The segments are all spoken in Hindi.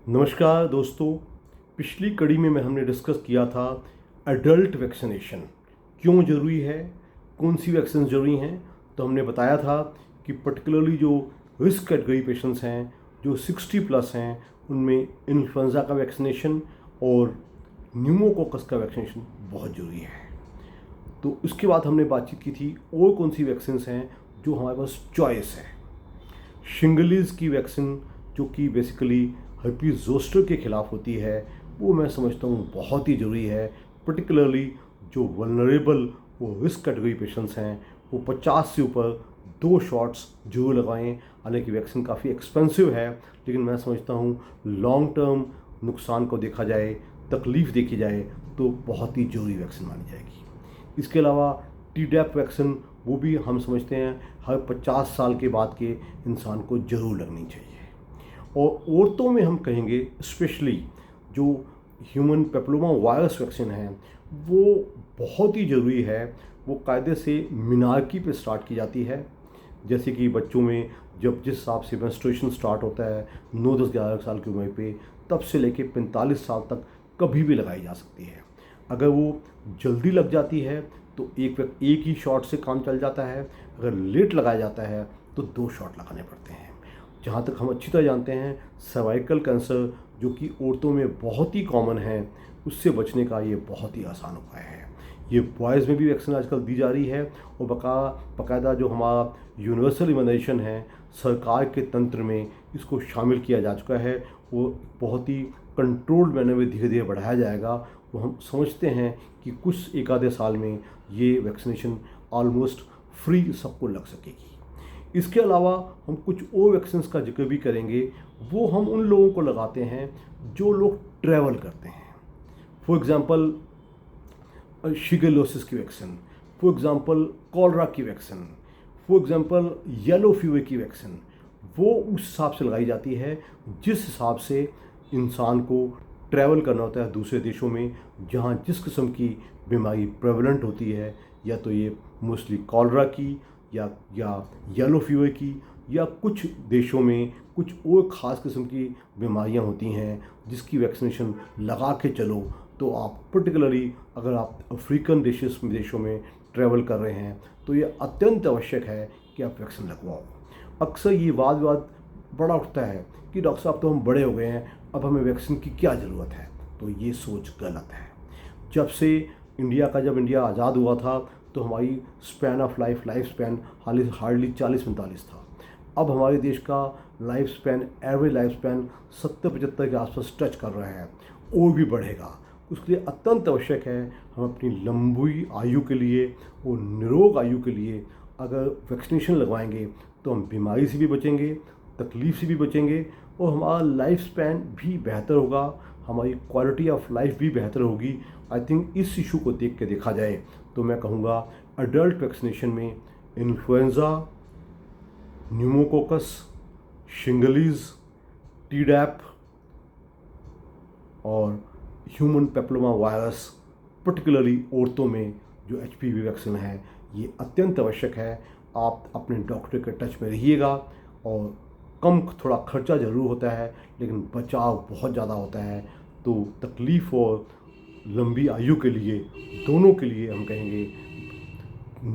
नमस्कार दोस्तों। पिछली कड़ी में हमने डिस्कस किया था एडल्ट वैक्सीनेशन क्यों ज़रूरी है, कौन सी वैक्सीन ज़रूरी हैं। तो हमने बताया था कि पर्टिकुलरली जो रिस्क कैटेगरी पेशेंट्स हैं, जो 60 प्लस हैं, उनमें इन्फ्लुएंजा का वैक्सीनेशन और न्यूमोकोकस का वैक्सीनेशन बहुत ज़रूरी है। तो उसके बाद हमने बातचीत की थी और कौन सी वैक्सीन हैं जो हमारे पास चॉइस है। शिंगलीज़ की वैक्सीन जो कि बेसिकली हर्पीज जोस्टर के ख़िलाफ़ होती है, वो मैं समझता हूँ बहुत ही ज़रूरी है। पर्टिकुलरली जो वल्नरेबल वो रिस्क कैटेगरी पेशेंट्स हैं, वो 50 से ऊपर 2 शॉट्स जरूर लगाएं। हालांकि वैक्सीन काफ़ी एक्सपेंसिव है, लेकिन मैं समझता हूँ लॉन्ग टर्म नुकसान को देखा जाए, तकलीफ़ देखी जाए, तो बहुत ही ज़रूरी वैक्सीन मानी जाएगी। इसके अलावा टीडैप वैक्सीन, वो भी हम समझते हैं हर 50 साल के बाद के इंसान को ज़रूर लगनी चाहिए। और औरतों में हम कहेंगे स्पेशली जो ह्यूमन पेप्लोमा वायरस वैक्सीन है, वो बहुत ही ज़रूरी है। वो कायदे से मिनारकी पे स्टार्ट की जाती है। जैसे कि बच्चों में जब जिस हिसाब से मेंस्ट्रुएशन स्टार्ट होता है 9, 10, 11 साल की उम्र पे, तब से लेके 45 साल तक कभी भी लगाई जा सकती है। अगर वो जल्दी लग जाती है तो एक ही शॉट से काम चल जाता है। अगर लेट लगाया जाता है तो 2 शॉट लगाने पड़ते हैं। जहाँ तक हम अच्छी तरह जानते हैं, सर्वाइकल कैंसर जो कि औरतों में बहुत ही कॉमन है, उससे बचने का ये बहुत ही आसान उपाय है। ये बॉयज़ में भी वैक्सीन आजकल दी जा रही है और बाकायदा जो हमारा यूनिवर्सल इम्यूनाइजेशन है, सरकार के तंत्र में इसको शामिल किया जा चुका है। वो बहुत ही कंट्रोल्ड मैनर में धीरे धीरे बढ़ाया जाएगा। वो हम समझते हैं कि कुछ एक आधे साल में ये वैक्सीनेशन ऑलमोस्ट फ्री सबको लग सकेगी। इसके अलावा हम कुछ और वैक्सीन्स का जिक्र भी करेंगे। वो हम उन लोगों को लगाते हैं जो लोग ट्रैवल करते हैं। फॉर एग्ज़ाम्पल शिगेलोसिस की वैक्सीन, फॉर एग्ज़ाम्पल कॉलरा की vaccine, for example yellow fever की वैक्सीन, वो उस हिसाब से लगाई जाती है जिस हिसाब से इंसान को ट्रैवल करना होता है दूसरे देशों में, जहाँ जिस किस्म की बीमारी प्रेवलेंट होती है, या तो ये मोस्टली कॉलरा की या येलो फीवर की, या कुछ देशों में कुछ और ख़ास किस्म की बीमारियां होती हैं जिसकी वैक्सीनेशन लगा के चलो। तो आप पर्टिकुलरली अगर आप अफ्रीकन देशों में ट्रैवल कर रहे हैं तो ये अत्यंत आवश्यक है कि आप वैक्सीन लगवाओ। अक्सर ये वाद विवाद बड़ा उठता है कि डॉक्टर साहब तो हम बड़े हो गए हैं, अब हमें वैक्सीन की क्या ज़रूरत है। तो ये सोच गलत है। जब इंडिया आज़ाद हुआ था तो हमारी span of life span hardly 40-45 था। अब हमारे देश का एवरेज लाइफ स्पैन 70-75 के आसपास टच कर रहा है और भी बढ़ेगा। उसके लिए अत्यंत आवश्यक है हम अपनी लंबी आयु के लिए और निरोग आयु के लिए अगर वैक्सीनेशन लगवाएंगे तो हम बीमारी से भी बचेंगे, तकलीफ से भी बचेंगे, और हमारा लाइफ स्पैन भी बेहतर होगा, हमारी क्वालिटी ऑफ लाइफ भी बेहतर होगी। आई थिंक इस इशू को देख के देखा जाए तो मैं कहूँगा अडल्ट वैक्सीनेशन में इन्फ्लुएंजा, न्यूमोकोकस, शिंगलीज़, टीडैप और ह्यूमन पेप्लोमा वायरस, पर्टिकुलरली औरतों में जो HPV वैक्सीन है, ये अत्यंत आवश्यक है। आप अपने डॉक्टर के टच में रहिएगा। और थोड़ा खर्चा ज़रूर होता है, लेकिन बचाव बहुत ज़्यादा होता है। तो तकलीफ़ और लंबी आयु के लिए, दोनों के लिए हम कहेंगे,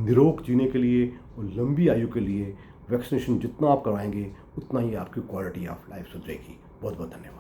निरोग जीने के लिए और लंबी आयु के लिए वैक्सीनेशन जितना आप करवाएंगे उतना ही आपकी क्वालिटी ऑफ लाइफ सुधरेगी। बहुत बहुत धन्यवाद।